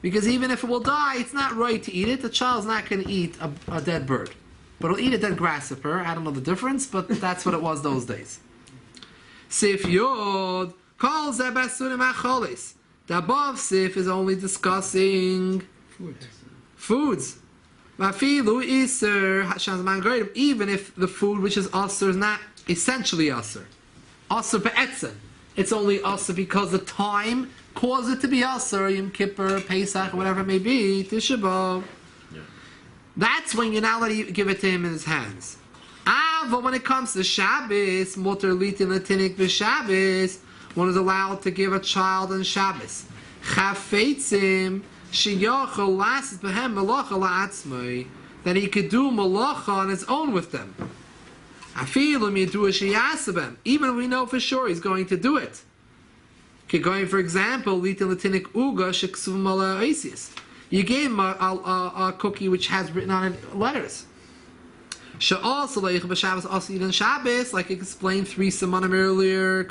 Because even if it will die, it's not right to eat it. The child's not going to eat a dead bird. But he'll eat a dead grasshopper. I don't know the difference, but that's what it was those days. Sif Yod calls that basunim acholis. The above Sif is only discussing foods. Mafilu iser hashazman greidim. Even if the food which is aser is not essentially aser. Aser be'etzen. It's only aser because the time caused it to be aser. Yom Kippur, Pesach, whatever it may be. Tisha B'Av. Yeah. That's when you're not allowed to give it to him in his hands. But when it comes to Shabbos, mutter litin latinik b'Shabbos, one is allowed to give a child on Shabbos. Chafetzim sheyachol lasis b'hem malacha la'atzmai, that he could do malacha on his own with them. Afilu midu sheyasabem, even we know for sure he's going to do it. Going, for example, litin latinik uga sheksuv mala oisius. You gave him a cookie which has written on it letters. Also b'Shabbos also eat on Shabbos, like I explained 3 simonim earlier.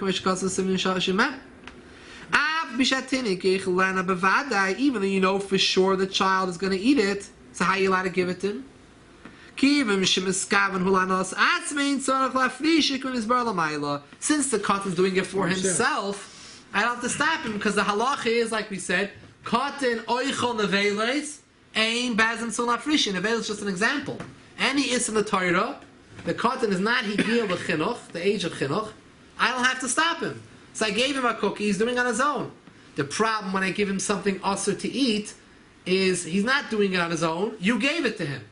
Even though you know for sure the child is going to eat it, so how are you allowed to give it to him? Since the cotton is doing it for himself, I don't have to stop him, because the halacha is, like we said, cotton oichol neveles ain bazim solafrish. Neveles is just an example. Any is in the Torah, the cotton is not higil the chinuch, the age of chinuch. I don't have to stop him. So I gave him a cookie. He's doing it on his own. The problem when I give him something asur to eat is he's not doing it on his own. You gave it to him.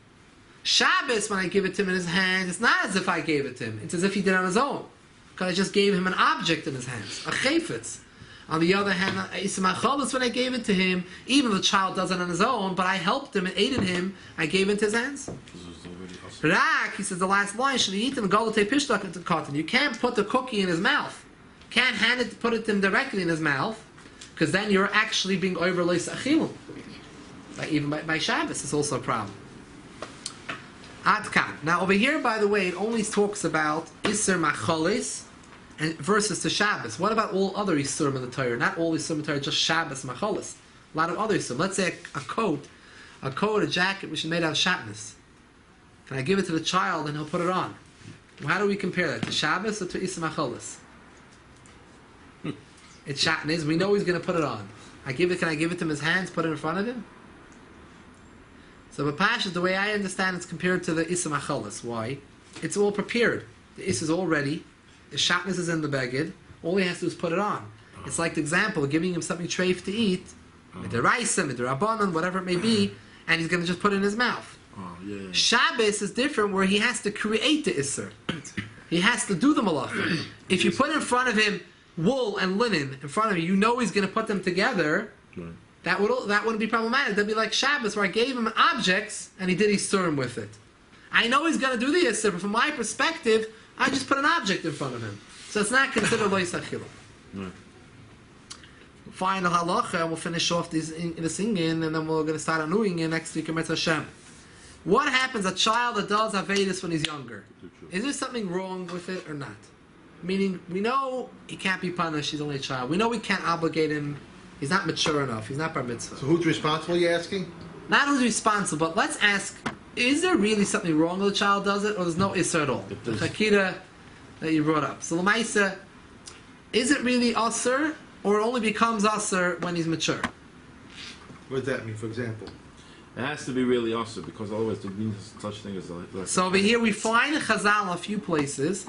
Shabbos, when I give it to him in his hands, it's not as if I gave it to him. It's as if he did it on his own, because I just gave him an object in his hands, a chayfetz. On the other hand, Ismachalis, when I gave it to him, even though the child does it on his own, but I helped him and aided him, I gave it into his hands. Rak, he says the last line, should eat him galate pishtak into cotton. You can't put the cookie in his mouth. Can't put it to him directly in his mouth, because then you're actually being overlays achilum. Like even by Shabbos, it's also a problem. Adkan. Now over here, by the way, it only talks about Isser Machalis and versus to Shabbos. What about all other Isurim in the Torah? Not all Isurim in the Torah, just Shabbos Machalis. A lot of other Isurim. Let's say a coat, a jacket which is made out of shatnez. Can I give it to the child and he'll put it on? Well, how do we compare that? To Shabbos or to Isser Machalis? It's shatnez. We know he's going to put it on. Can I give it to him in his hands, put it in front of him? So B'Pashas, the way I understand it's compared to the Issa Machalas. Why? It's all prepared. The Issa is all ready. The shatnez is in the beged. All he has to do is put it on. It's like the example of giving him something treif to eat, with the raisa, with the rabbanon, whatever it may be, and he's going to just put it in his mouth. Shabbos is different, where he has to create the Isser. He has to do the malacha. If you put in front of him wool and linen in front of him, you know he's going to put them together. Right. That wouldn't be problematic. That'd be like Shabbos, where I gave him objects and he did Isurim with it. I know he's going to do the Isur, but from my perspective, I just put an object in front of him. So it's not considered Lois Achila. Right. Final halacha, and we'll finish off the singing, and then we're going to start anuing in next week in Mitzvah Hashem. What happens a child that does Avedis when he's younger? Is there something wrong with it or not? Meaning, we know he can't be punished, he's only a child. We know we can't obligate him. He's not mature enough. He's not bar mitzvah. So who's responsible, you're asking? Not who's responsible, but let's ask, is there really something wrong when the child does it, or there's no isser at all? The chakira that you brought up. So l'maisa, is it really asr, or it only becomes asr when he's mature? What does that mean, for example? It has to be really asr, because otherwise there means such thing as like so over here we find in Chazal a few places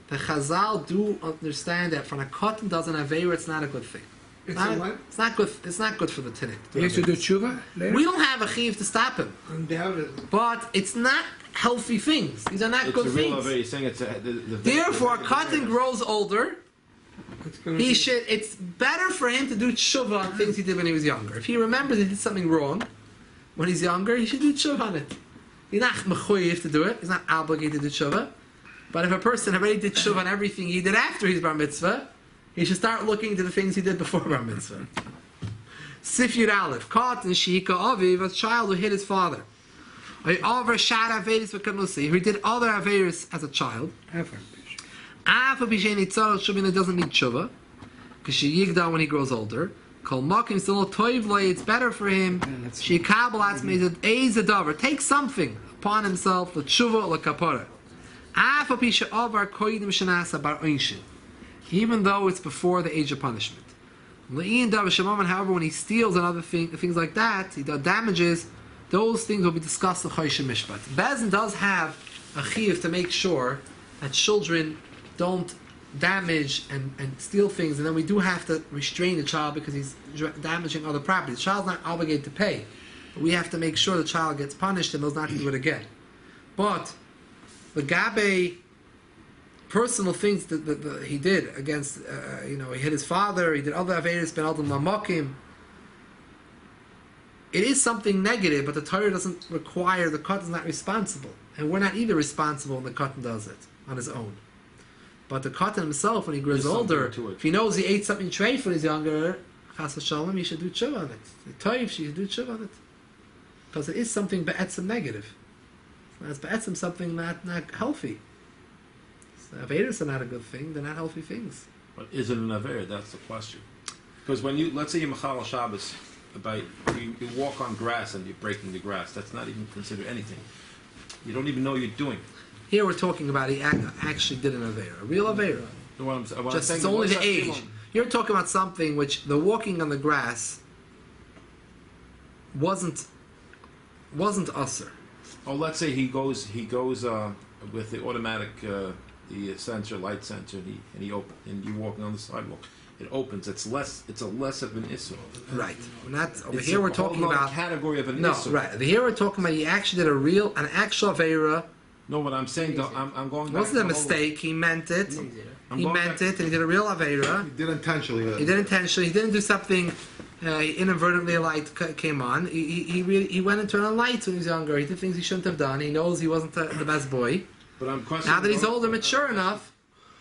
that Chazal do understand that when a cotton does an aveira, it's not a good thing. It's not good. It's not good for the tinnik. He has to do tshuva later? We don't have a chiv to stop him. Undoubtedly. But it's not healthy things. These are not good things. You're saying it's therefore, a cotton grows older. It's better for him to do tshuva on things he did when he was younger. If he remembers he did something wrong, when he's younger, he should do tshuva on it. He's not mechuyev to do it. He's not obligated to do tshuva. But if a person already did tshuva on everything he did after his bar mitzvah, he should start looking to the things he did before bar mitzvah. Sif Yud Aleph, caught in Shihika Aviv, a child who hit his father. He did other Averis as a child. Afa Bisheni Tzara Shubin doesn't need tshuva, because she yigda when he grows older. Kol Makim still toiv loy, it's better for him. She kabel atzmei zadavar. Take something upon himself, the tshuva or the kapara. Afa Bisha Avar Koidim Shanasa Bar Einshin. Even though it's before the age of punishment. However, when he steals and other things like that, he does damages, those things will be discussed in Choshen Mishpat. Bezin does have a chiyuv to make sure that children don't damage and steal things, and then we do have to restrain the child because he's damaging other property. The child's not obligated to pay, but we have to make sure the child gets punished and knows not to do it again. But the gabe personal things that he did against, he hit his father, he did other averis, ben adam lamokim. It is something negative, but the Torah doesn't require, the katan is not responsible. And we're not either responsible when the katan does it on his own. But the katan himself, when he grows older, if he knows he ate something treif when he's younger, chas v'shalom, he should do tshuva on it. The toiv, she should do tshuva on it. Because it is something be'etzim negative. It's be'etzim something not healthy. Averis are not a good thing, they're not healthy things. But is it an Aver? That's the question. Because when let's say you Machal Shabbos, you walk on grass and you're breaking the grass, that's not even considered anything. You don't even know you're doing it. Here we're talking about he actually did an Avera, a real Avera. Just it's only the age. You're talking about something which the walking on the grass wasn't usher. Oh, let's say he goes with the automatic the light sensor, and you're walking on the sidewalk. It opens. It's a less of an issur. Right. We're not over here. We're talking about category of an no. issur. Right. Here we're talking about he actually did an actual Avera. No, what I'm saying, though, I'm going. It wasn't a mistake. He meant it. He meant it, and he did a real Avera. He did intentionally. He did intentionally. He didn't do something. Inadvertently, a light came on. He went and turned on lights when he was younger. He did things he shouldn't have done. He knows he wasn't the best boy. But I'm questioning. Now that he's older, mature enough,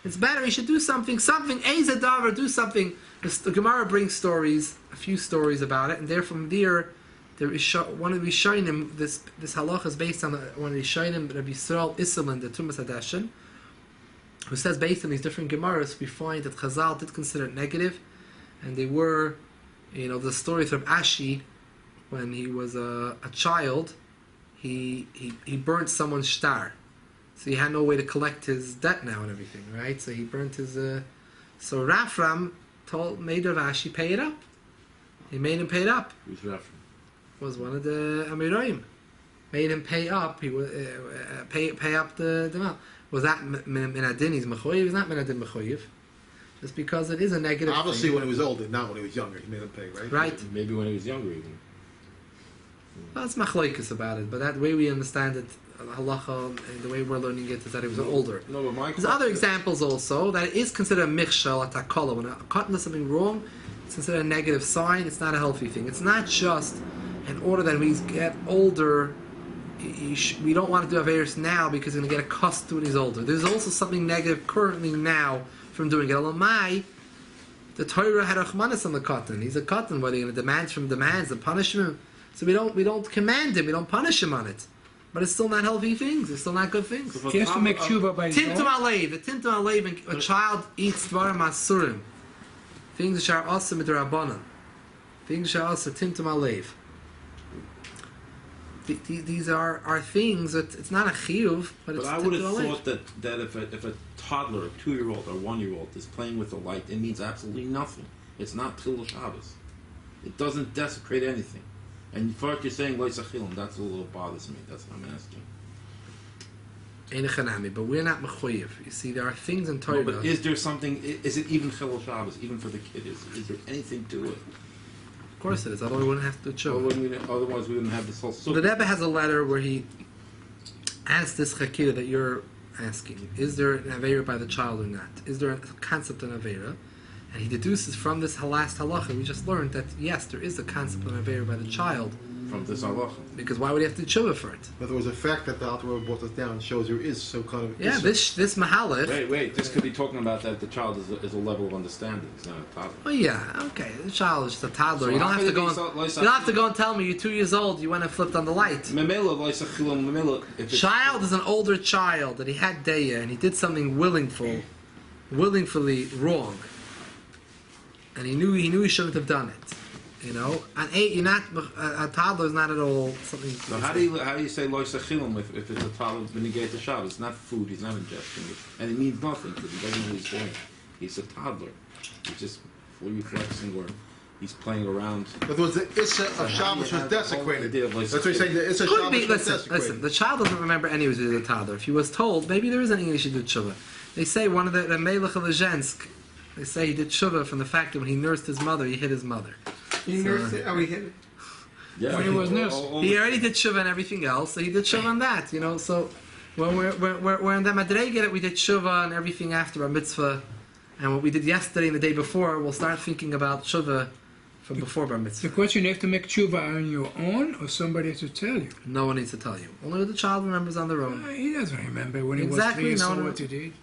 it's better. He should do something. Ezadavar, do something. The Gemara brings stories, a few stories about it, and there from there is one of the Rishonim. This halach is based on one of the Rishonim, Rabbi Yisrael Isserlin, the Tumas Hadashin, who says based on these different Gemaras, we find that Chazal did consider it negative, and they were, the story from Ashi, when he was a child, he burnt someone's shtar. So he had no way to collect his debt now and everything, right? So he burnt his... So Rafram made Rav Ashi pay it up. He made him pay it up. Who's Rafram? Was one of the Amiroim. Made him pay up. He was pay up the amount. Was that Minadin? He's Mechoyev? He's not Minadin Mechoyev. Just because it is a negative Obviously thing. When he was older, not when he was younger. He made him pay, right? Right. Maybe when he was younger even. Well, it's machlokes about it, but that way we understand it, halacha, and the way we're learning it is that he was older. No, but my There's other examples also that it is considered a michshel, a takala. When a cotton does something wrong, it's considered a negative sign. It's not a healthy thing. It's not just in order that we get older. We don't want to do averis now because he's going to get accustomed to when he's older. There's also something negative currently now from doing it. Elamai, the Torah had a chmanis on the cotton. He's a cotton. What are you going to demand from demands and punishment? So we don't command him, we don't punish him on it. But it's still not healthy things, it's still not good things. He has to make tshuva by his Timtum own. alev, the timtum alev, a child eats dvarim asurim. Things which are also midrabanan. Things which are also timtum alev. These are things that it's not a chiyuv, but it's I would have timtum thought that if a toddler, a 2-year-old or 1-year-old is playing with the light, it means absolutely nothing. It's not Chilul Shabbos. It doesn't desecrate anything. And for what you're saying, Lois Achilim, that's a little bothers me. That's what I'm asking. But we're not mechoyev. You see, there are things in Torah. No, but is there something? Is it even Chilul Shabbos, even for the kid? Is there anything to it? Of course it is. Otherwise we wouldn't have to show. Otherwise we wouldn't have this whole. The Rebbe has a letter where he asks this chakira that you're asking: is there an avera by the child or not? Is there a concept of an avera? And he deduces from this last halacha we just learned that yes, there is a concept of an avera by the child, from this halacha. Because why would he have to do tshuva for it? In other words, the fact that the Alter Rebbe brought us down shows there is some kind of Yeah, issue. this mahalach. Wait, this could be talking about that the child is a level of understanding. It's not a toddler. Oh yeah, okay. The child is just a toddler. So You don't how have to could go. it be And, so- you don't have to go and tell me you're 2 years old. You went and flipped on the light. Memela loisachilon memela. If it's Child is an older child that he had daya and he did something willingly wrong, and he knew he shouldn't have done it. You know, and a toddler is not at all something. So how do you say loisachilon if it's a toddler when he gets to Shabbos? It's not food. He's not ingesting it, and it means nothing because he doesn't know what he's doing. He's a toddler. He's just fully flexing or he's playing around. In other words, the Issa of Shabbos was desecrated. That's what you're saying. The Issa of Could be. Shabbos was Listen. desecrated. The child doesn't remember any of it as a toddler. If he was told, maybe there is anything he should do tshuva. They say one of the Melech of Lezhensk. They say he did tshuva from the fact that when he nursed his mother, he hit his mother. You nursed it? Oh, he hit it. Yeah, When he was nursed. He already did tshuva and everything else, so he did tshuva on that. You know, so when we're in the madrega that we did tshuva and everything after our mitzvah, and what we did yesterday and the day before, we'll start thinking about tshuva from before bar The mitzvah. question, you have to make tshuva on your own, or somebody has to tell you? No one needs to tell you. Only what the child remembers on their own. He doesn't remember when he Exactly, was 3 years no, old no. what he did.